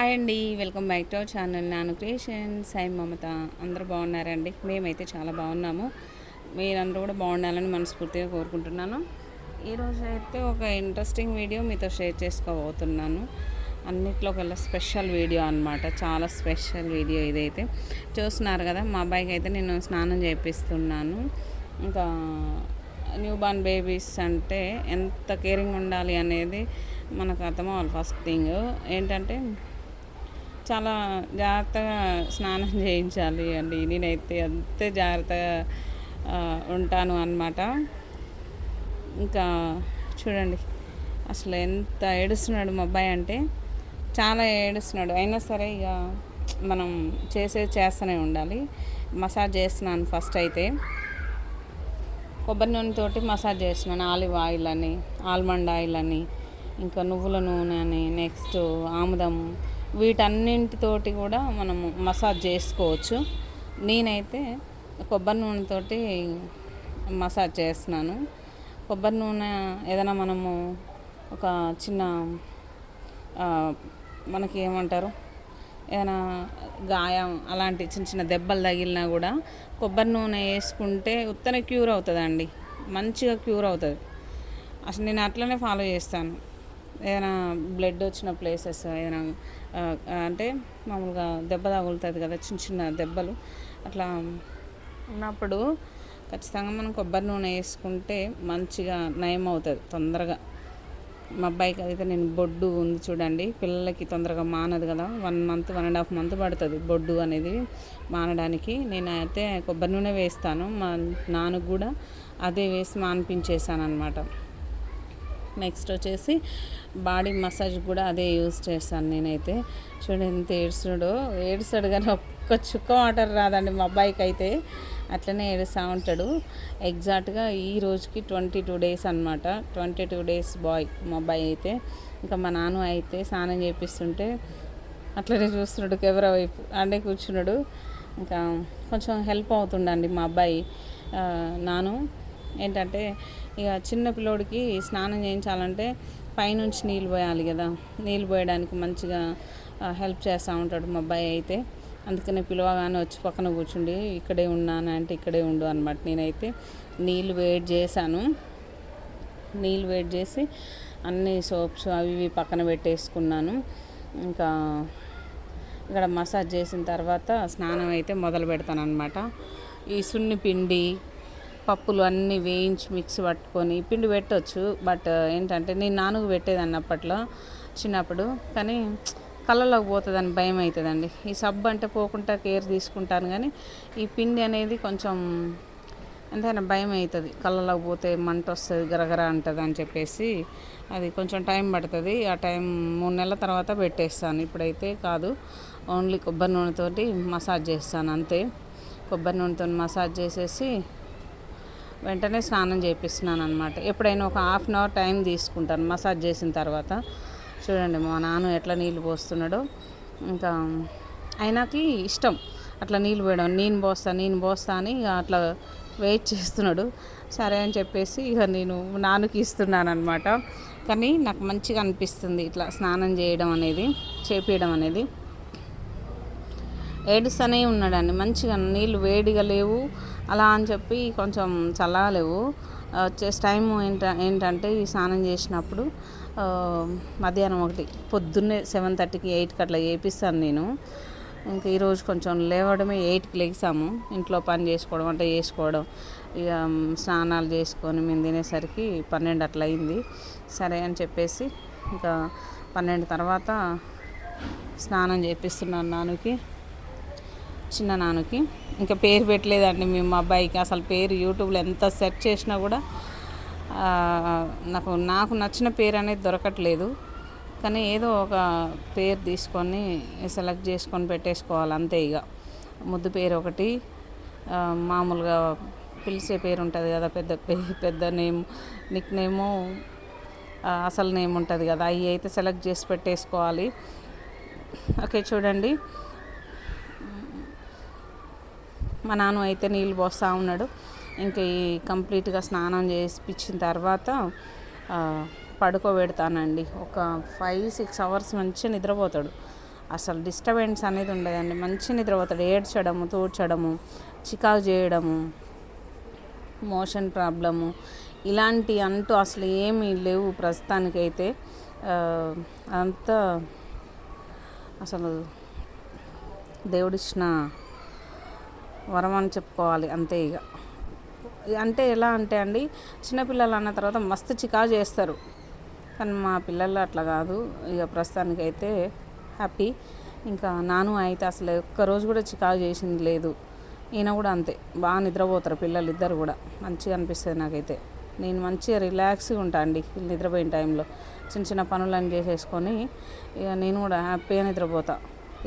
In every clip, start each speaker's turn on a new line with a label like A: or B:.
A: Hi అండి, welcome back to our channel నాను creations. High మమత. అందరూ బాగున్నారండి? మేమైతే చాలా బాగున్నాము. మీరందరూ కూడా బాగుండాలని మనస్ఫూర్తిగా కోరుకుంటున్నాను. ఈరోజు అయితే ఒక ఇంట్రెస్టింగ్ వీడియో మీతో షేర్ చేసుకోబోతున్నాను. అన్నిట్లో కల్లా స్పెషల్ వీడియో అనమాట. చాలా స్పెషల్ వీడియో ఇదైతే. చూస్తున్నారు కదా, మా అబ్బాయికి అయితే నేను స్నానం చేపిస్తున్నాను. ఇంకా న్యూ బార్న్ బేబీస్ అంటే ఎంత కేరింగ్ ఉండాలి అనేది మనకు అర్థమవ్వాలి. ఫస్ట్ థింగ్ ఏంటంటే చాలా జాగ్రత్తగా స్నానం చేయించాలి అండి. నేనైతే అంతే జాగ్రత్తగా ఉంటాను అన్నమాట. ఇంకా చూడండి, అసలు ఎంత ఏడుస్తున్నాడు మా అబ్బాయి అంటే చాలా ఏడుస్తున్నాడు. అయినా సరే ఇక మనం చేస్తూనే ఉండాలి. మసాజ్ చేస్తున్నాను. ఫస్ట్ అయితే కొబ్బరి నూనెతోటి మసాజ్ చేస్తున్నాను. ఆలివ్ ఆయిల్ అని, ఆల్మండ్ ఆయిల్ అని, ఇంకా నువ్వుల నూనె అని, నెక్స్ట్ ఆముదం, వీటన్నింటితోటి కూడా మనము మసాజ్ చేసుకోవచ్చు. నేనైతే కొబ్బరి నూనెతోటి మసాజ్ చేస్తున్నాను. కొబ్బరి నూనె ఏదైనా మనము ఒక చిన్న మనకి ఏమంటారు, ఏదైనా గాయం అలాంటి చిన్న చిన్న దెబ్బలు తగిలినా కూడా కొబ్బరి నూనె వేసుకుంటే ఉత్తనే క్యూర్ అవుతుందండి. మంచిగా క్యూర్ అవుతుంది. అసలు నేను అట్లనే ఫాలో చేస్తాను. ఏదైనా బ్లడ్ వచ్చిన ప్లేసెస్ ఏదైనా అంటే మామూలుగా దెబ్బ తగులుతుంది కదా, చిన్న చిన్న దెబ్బలు అట్లా ఉన్నప్పుడు ఖచ్చితంగా మనం కొబ్బరి నూనె వేసుకుంటే మంచిగా నయం అవుతుంది తొందరగా. మా అబ్బాయికి అయితే నేను బొడ్డు ఉంది చూడండి, పిల్లలకి తొందరగా మానదు కదా, 1 మంత్ 1.5 మంత్ పడుతుంది బొడ్డు అనేది మానడానికి. నేనైతే కొబ్బరి నూనె వేస్తాను. మా నాన్నకు కూడా అదే వేసి మానిపించేసాను అనమాట. నెక్స్ట్ వచ్చేసి బాడీ మసాజ్ కూడా అదే యూజ్ చేస్తాను నేనైతే. చూడండి ఎంత ఏడుస్తాడు కానీ ఒక్క చుక్క వాటర్ రాదండి మా అబ్బాయికి అయితే. అట్లనే ఏడుస్తూ ఉంటాడు. ఎగ్జాక్ట్గా ఈ రోజుకి 22 డేస్ అనమాట. 22 డేస్ బాయ్ మా అబ్బాయి అయితే. ఇంకా మా నాన్న అయితే స్నానం చేపిస్తుంటే అట్లనే చూస్తున్నాడు కెమెరా వైపు, అంటే కూర్చున్నాడు. ఇంకా కొంచెం హెల్ప్ అవుతుండండి మా అబ్బాయి. నాను ఏంటంటే ఇక చిన్న పిల్లోడికి స్నానం చేయించాలంటే పైనుంచి నీళ్ళు పోయాలి కదా, నీళ్ళు పోయడానికి మంచిగా హెల్ప్ చేస్తూ ఉంటాడు మా అబ్బాయి అయితే. అందుకనే పిలవగానే వచ్చి పక్కన కూర్చుండి ఇక్కడే ఉన్నాను అంటే ఇక్కడే ఉండు అనమాట. నేనైతే నీళ్ళు వేడి చేశాను. నీళ్ళు వేడి చేసి అన్ని సోప్స్ అవి ఇవి పక్కన పెట్టేసుకున్నాను. ఇంకా ఇక్కడ మసాజ్ చేసిన తర్వాత స్నానం అయితే మొదలు పెడతాను అనమాట. ఈ సున్ని పిండి పప్పులు అన్నీ వేయించి మిక్స్ పట్టుకొని పిండి పెట్టవచ్చు. బట్ ఏంటంటే నేను నాన్నకు పెట్టేదాన్ని అప్పట్లో చిన్నప్పుడు, కానీ కళ్ళలోకి పోతుందని భయం అవుతుందండి. ఈ సబ్బు అంటే పోకుండా కేర్ తీసుకుంటాను, కానీ ఈ పిండి అనేది కొంచెం ఎంతైనా భయం అవుతుంది. కళ్ళలోకి పోతే మంట వస్తుంది, గరగర అంటుంది అని చెప్పేసి అది కొంచెం టైం పడుతుంది. ఆ టైం 3 నెలల తర్వాత పెట్టేస్తాను. ఇప్పుడైతే కాదు, ఓన్లీ కొబ్బరి నూనెతోటి మసాజ్ చేస్తాను అంతే. కొబ్బరి నూనెతో మసాజ్ చేసేసి వెంటనే స్నానం చేపిస్తున్నాను అనమాట. ఎప్పుడైనా ఒక 1/2 అవర్ టైం తీసుకుంటాను మసాజ్ చేసిన తర్వాత. చూడండి మా నాన్న ఎట్లా నీళ్ళు పోస్తున్నాడో. ఇంకా ఆయనకి ఇష్టం అట్లా నీళ్ళు పోయడం. నేను పోస్తా అని ఇక అట్లా వెయిట్ చేస్తున్నాడు. సరే అని చెప్పేసి ఇక నేను నాన్నకి ఇస్తున్నాను అనమాట. కానీ నాకు మంచిగా అనిపిస్తుంది ఇట్లా స్నానం చేపించడం అనేది. ఏడుస్తూనే ఉన్నాడండి. మంచిగా నీళ్ళు వేడిగా లేవు అలా అని చెప్పి కొంచెం చల్లగా లేవు. వచ్చేసి టైము ఏంటంటే ఈ స్నానం చేసినప్పుడు మధ్యాహ్నం 1 పొద్దున్నే 7:30కి 8కి అట్లా చేపిస్తాను నేను. ఇంకా ఈరోజు కొంచెం లేవడమే 8కి లేచాము. ఇంట్లో పని చేసుకోవడం, వంట చేసుకోవడం, ఇక స్నానాలు చేసుకొని మేము తినేసరికి 12 అట్లా అయింది. సరే అని చెప్పేసి ఇంకా 12 తర్వాత స్నానం చేపిస్తున్నాను చిన్న నాన్నకి. ఇంకా పేరు పెట్టలేదండి మేము మా అబ్బాయికి. అసలు పేరు యూట్యూబ్లో ఎంత సెర్చ్ చేసినా కూడా నాకు నచ్చిన పేరు అనేది దొరకట్లేదు. కానీ ఏదో ఒక పేరు తీసుకొని సెలెక్ట్ చేసుకొని పెట్టేసుకోవాలి అంతే. ఇక ముద్దు పేరు ఒకటి, మామూలుగా పిలిచే పేరు ఉంటుంది కదా, పెద్ద నేమ్, నిక్ నేము, అసలు నేమ్ ఉంటుంది కదా, అవి అయితే సెలెక్ట్ చేసి పెట్టేసుకోవాలి. ఓకే చూడండి, మా నాన్న అయితే నీళ్ళు పోస్తూ ఉన్నాడు. ఇంకా ఈ కంప్లీట్గా స్నానం చేసిపించిన తర్వాత పడుకోబెడతానండి. ఒక 5-6 అవర్స్ మంచిగా నిద్రపోతాడు. అసలు డిస్టర్బెన్స్ అనేది ఉండదండి. మంచి నిద్రపోతాడు. ఏడ్చడము, తూడ్చడము, చికాకు చేయడము, మోషన్ ప్రాబ్లము ఇలాంటి అంటూ అసలు ఏమీ లేవు ప్రస్తుతానికైతే. అంతా అసలు దేవుడిచ్చిన వరం అని చెప్పుకోవాలి అంతే. ఇక అంటే ఎలా అంటే అండి, చిన్నపిల్లలు అన్న తర్వాత మస్తు చికాకు చేస్తారు, కానీ మా పిల్లలు అట్లా కాదు. ఇక ప్రస్తుతానికైతే హ్యాపీ. ఇంకా నాను అయితే అసలు ఒక్కరోజు కూడా చికాకు చేసింది లేదు. ఈయన కూడా అంతే, బాగా నిద్రపోతారు పిల్లలు ఇద్దరు కూడా. మంచిగా అనిపిస్తుంది నాకైతే. నేను మంచిగా రిలాక్స్గా ఉంటాను అండి వీళ్ళు నిద్రపోయిన టైంలో. చిన్న చిన్న పనులను చేసేసుకొని ఇక నేను కూడా హ్యాపీగా నిద్రపోతా.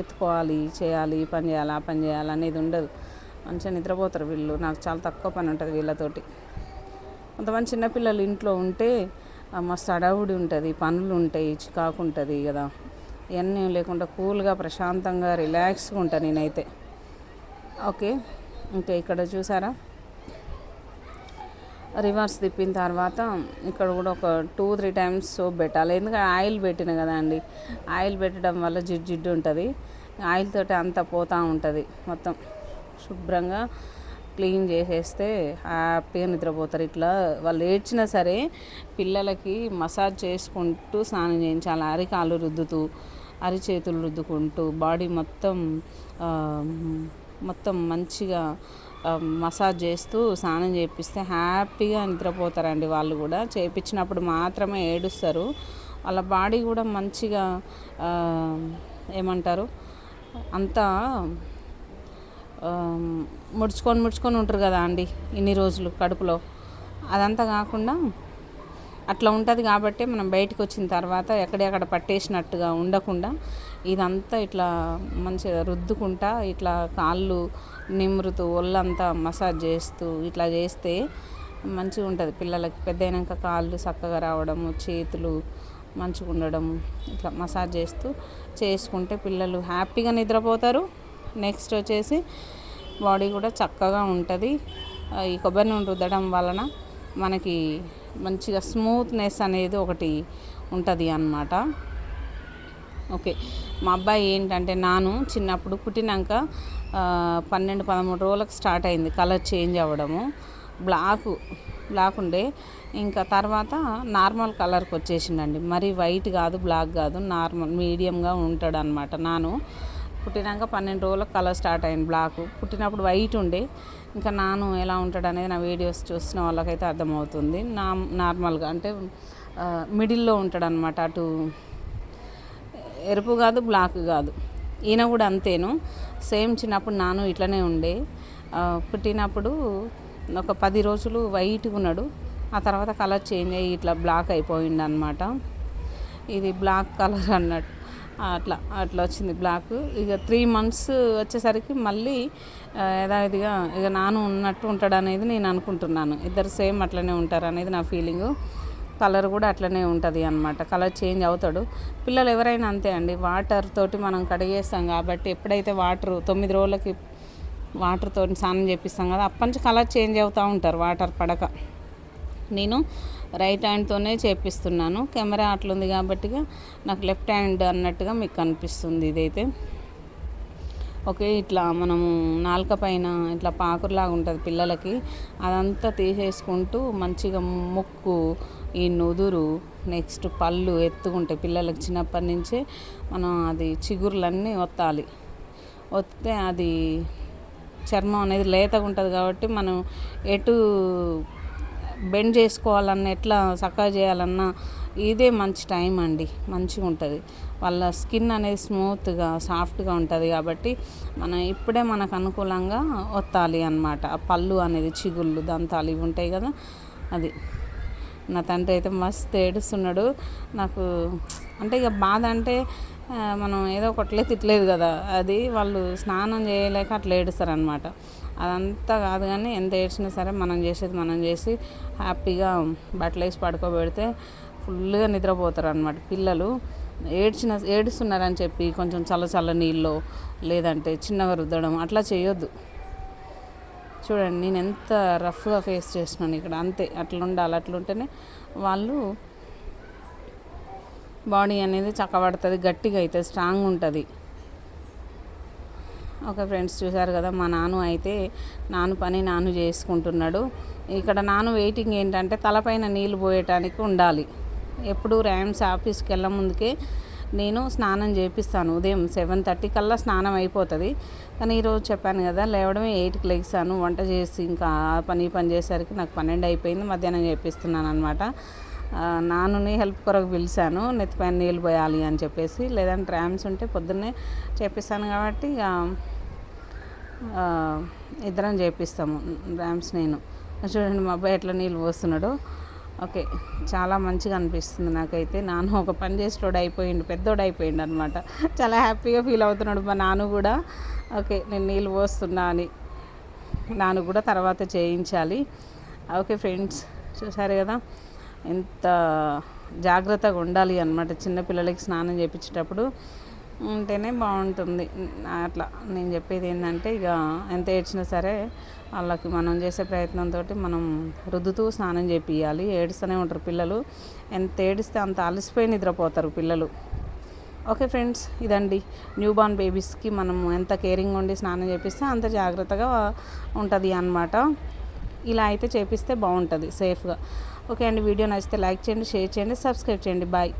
A: ఎత్తుకోవాలి, చేయాలి, పని చేయాలి, ఆ పని చేయాలి అనేది ఉండదు. మంచిగా నిద్రపోతారు వీళ్ళు. నాకు చాలా తక్కువ పని ఉంటుంది వీళ్ళతోటి. కొంతమంది చిన్నపిల్లలు ఇంట్లో ఉంటే మస్తు అడవుడి ఉంటుంది, పనులు ఉంటాయి, చికాకు ఉంటుంది కదా. ఇవన్నీ లేకుండా కూల్గా ప్రశాంతంగా రిలాక్స్గా ఉంటాను నేనైతే. ఓకే, ఇంకా ఇక్కడ చూసారా రివర్స్ తిప్పిన తర్వాత ఇక్కడ కూడా ఒక 2-3 టైమ్స్ సోప్ పెట్టాలి. ఎందుకంటే ఆయిల్ పెట్టిన కదా అండి. ఆయిల్ పెట్టడం వల్ల జిడ్డు ఉంటుంది. ఆయిల్ తోటి అంతా పోతూ ఉంటుంది. మొత్తం శుభ్రంగా క్లీన్ చేసేస్తే హ్యాపీగా నిద్రపోతారు. ఇట్లా వాళ్ళు ఏడ్చినా సరే పిల్లలకి మసాజ్ చేసుకుంటూ స్నానం చేయించాలి. అరికాలు రుద్దుతూ, అరిచేతులు రుద్దుకుంటూ, బాడీ మొత్తం మంచిగా మసాజ్ చేస్తూ స్నానం చేపిస్తే హ్యాపీగా నిద్రపోతారండి. వాళ్ళు కూడా చేయించినప్పుడు మాత్రమే ఏడుస్తారు. వాళ్ళ బాడీ కూడా మంచిగా ఏమంటారు అంతా ముడుచుకొని ఉంటారు కదా అండి ఇన్ని రోజులు కడుపులో. అదంతా కాకుండా అట్లా ఉంటుంది. కాబట్టి మనం బయటకు వచ్చిన తర్వాత ఎక్కడెక్కడ పట్టేసినట్టుగా ఉండకుండా ఇదంతా ఇట్లా మంచిగా రుద్దుకుంటా, ఇట్లా కాళ్ళు నిమురుతూ, ఒళ్ళంతా మసాజ్ చేస్తూ ఇట్లా చేస్తే మంచిగా ఉంటుంది పిల్లలకి. పెద్ద అయినాక కాళ్ళు చక్కగా రావడము, చేతులు మంచిగా ఉండడము, ఇట్లా మసాజ్ చేసుకుంటే పిల్లలు హ్యాపీగా నిద్రపోతారు. నెక్స్ట్ వచ్చేసి బాడీ కూడా చక్కగా ఉంటుంది. ఈ కొబ్బరి నూనె రుద్దడం వలన మనకి మంచిగా స్మూత్నెస్ అనేది ఒకటి ఉంటుంది అన్నమాట. ఓకే, మా అబ్బాయి ఏంటంటే నాను చిన్నప్పుడు పుట్టినాక 12-13 రోజులకు స్టార్ట్ అయింది కలర్ చేంజ్ అవ్వడము. బ్లాక్ ఉండే, ఇంకా తర్వాత నార్మల్ కలర్కి వచ్చేసిండండి. మరి వైట్ కాదు, బ్లాక్ కాదు, నార్మల్ మీడియంగా ఉంటాడు అనమాట. నాను పుట్టినాక 12 రోజులకు కలర్ స్టార్ట్ అయింది బ్లాక్. పుట్టినప్పుడు వైట్ ఉండే. ఇంకా నాను ఎలా ఉంటాడు అనేది నా వీడియోస్ చూసిన వాళ్ళకైతే అర్థమవుతుంది. నార్మల్గా అంటే మిడిల్లో ఉంటాడు అనమాట. అటు ఎరుపు కాదు, బ్లాక్ కాదు. ఈయన కూడా అంతేను, సేమ్. చిన్నప్పుడు నాను ఇట్లనే ఉండే. పుట్టినప్పుడు ఒక 10 రోజులు వైట్గా ఉన్నాడు. ఆ తర్వాత కలర్ చేంజ్ అయ్యి ఇట్లా బ్లాక్ అయిపోయింది అనమాట. ఇది బ్లాక్ కలర్ అన్నట్టు అట్లా వచ్చింది బ్లాక్. ఇక 3 months వచ్చేసరికి మళ్ళీ యథావిధిగా ఇక నాను ఉన్నట్టు ఉంటాడు అనేది నేను అనుకుంటున్నాను. ఇద్దరు సేమ్ అట్లనే ఉంటారు అనేది నా ఫీలింగు. కలర్ కూడా అట్లనే ఉంటుంది అన్నమాట. కలర్ చేంజ్ అవుతాడు. పిల్లలు ఎవరైనా అంతే అండి. వాటర్ తోటి మనం కడిగేస్తాం కాబట్టి ఎప్పుడైతే 9 రోజులకి వాటర్తో స్నానం చేపిస్తాం కదా, అప్పటి నుంచి కలర్ చేంజ్ అవుతూ ఉంటారు వాటర్ పడక. నేను రైట్ హ్యాండ్తోనే చేపిస్తున్నాను. కెమెరా అట్లుంది కాబట్టి నాకు లెఫ్ట్ హ్యాండ్ అన్నట్టుగా మీకు కనిపిస్తుంది ఇదైతే. ఓకే, ఇట్లా మనము నాలుక పైన ఇట్లా పాకులాగా ఉంటుంది పిల్లలకి, అదంతా తీసేసుకుంటూ మంచిగా ముక్కు, ఈ నుదురు, నెక్స్ట్ పళ్ళు ఎత్తుకుంటాయి పిల్లలకి. చిన్నప్పటి నుంచే మనం అది చిగుర్లన్నీ ఒత్తాలి. ఒత్తితే అది చర్మం అనేది లేతగా ఉంటుంది కాబట్టి మనం ఎటు బెండ్ చేసుకోవాలన్నా, ఎట్లా చక్కగా చేయాలన్నా ఇదే మంచి టైం అండి. మంచిగా ఉంటుంది. వాళ్ళ స్కిన్ అనేది స్మూత్గా, సాఫ్ట్గా ఉంటుంది కాబట్టి మనం ఇప్పుడే మనకు అనుకూలంగా ఒత్తాలి అన్నమాట. ఆ పళ్ళు అనేది, చిగుళ్ళు, దంతాలు ఇవి ఉంటాయి కదా, అది. నా తండ్రి అయితే మస్తు ఏడుస్తున్నాడు. నాకు అంటే ఇక బాధ అంటే మనం ఏదో ఒకట్లే తిట్టలేదు కదా, అది వాళ్ళు స్నానం చేయలేక అట్లా ఏడుస్తారనమాట. అదంతా కాదు, కానీ ఎంత ఏడ్చినా సరే మనం చేసేది మనం చేసి హ్యాపీగా బట్టలు వేసి పడుకోబెడితే ఫుల్గా నిద్రపోతారు అనమాట పిల్లలు. ఏడుస్తున్నారని చెప్పి కొంచెం చల్ల నీళ్ళు లేదంటే చిన్నగా రుద్దడం అట్లా చేయొద్దు. చూడండి నేను ఎంత రఫ్గా ఫేస్ చేస్తున్నాను ఇక్కడ. అంతే, అట్లా ఉండాలి. అట్లుంటేనే వాళ్ళు బాడీ అనేది చక్కబడుతుంది, గట్టిగా అవుతుంది, స్ట్రాంగ్ ఉంటుంది. ఓకే ఫ్రెండ్స్, చూసారు కదా మా నాన్న అయితే పని చేసుకుంటున్నాడు. ఇక్కడ వెయిటింగ్ ఏంటంటే తలపైన నీళ్ళు పోయటానికి ఉండాలి. ఎప్పుడు ర్యామ్స్ ఆఫీస్కి వెళ్ళ ముందుకే నేను స్నానం చేపిస్తాను. ఉదయం 7:30 కల్లా స్నానం అయిపోతుంది. కానీ ఈరోజు చెప్పాను కదా, లేవడమే 8కి లెగిసాను. వంట చేసి ఇంకా పని చేసేసరికి నాకు 12 అయిపోయింది. మధ్యాహ్నం చేపిస్తున్నాను అనమాట. నాన్నని హెల్ప్ కొరకు పిలిచాను, నెత్తిపైన నీళ్ళు పోయాలి అని చెప్పేసి. లేదంటే ర్యామ్స్ ఉంటే పొద్దున్నే చేపిస్తాను కాబట్టి ఇక ఇద్దరం చేపిస్తాము ర్యామ్స్. నేను చూడండి మా అబ్బాయి ఎట్లా నీళ్ళు పోస్తున్నాడు. ఓకే, చాలా మంచిగా అనిపిస్తుంది నాకైతే. నాన్న ఒక పని చేసేటోడు అయిపోయిండు, పెద్దోడు అయిపోయిండు అనమాట. చాలా హ్యాపీగా ఫీల్ అవుతున్నాడు మా నాన్న కూడా. ఓకే, నేను నీళ్ళు పోస్తున్నా అని నాన్న కూడా తర్వాత చేయించాలి. ఓకే ఫ్రెండ్స్, చూసారు కదా ఎంత జాగ్రత్తగా ఉండాలి అనమాట. చిన్నపిల్లలకి స్నానం చేయించేటప్పుడు ఉంటేనే బాగుంటుంది. అట్లా నేను చెప్పేది ఏంటంటే, ఇక ఎంత ఏడ్చినా సరే వాళ్ళకి మనం చేసే ప్రయత్నంతో మనం రుద్దుతూ స్నానం చేపియాలి. ఏడుస్తూనే ఉంటారు పిల్లలు. ఎంత ఏడిస్తే అంత అలసిపోయి నిద్రపోతారు పిల్లలు. ఓకే ఫ్రెండ్స్, ఇదండి న్యూ బార్న్ బేబీస్కి మనం ఎంత కేరింగ్ ఉండి స్నానం చేపిస్తే అంత జాగ్రత్తగా ఉంటుంది అన్నమాట. ఇలా అయితే చేపిస్తే బాగుంటుంది సేఫ్గా. ఓకే అండి, వీడియో నచ్చితే లైక్ చేయండి, షేర్ చేయండి, సబ్స్క్రైబ్ చేయండి. బాయ్.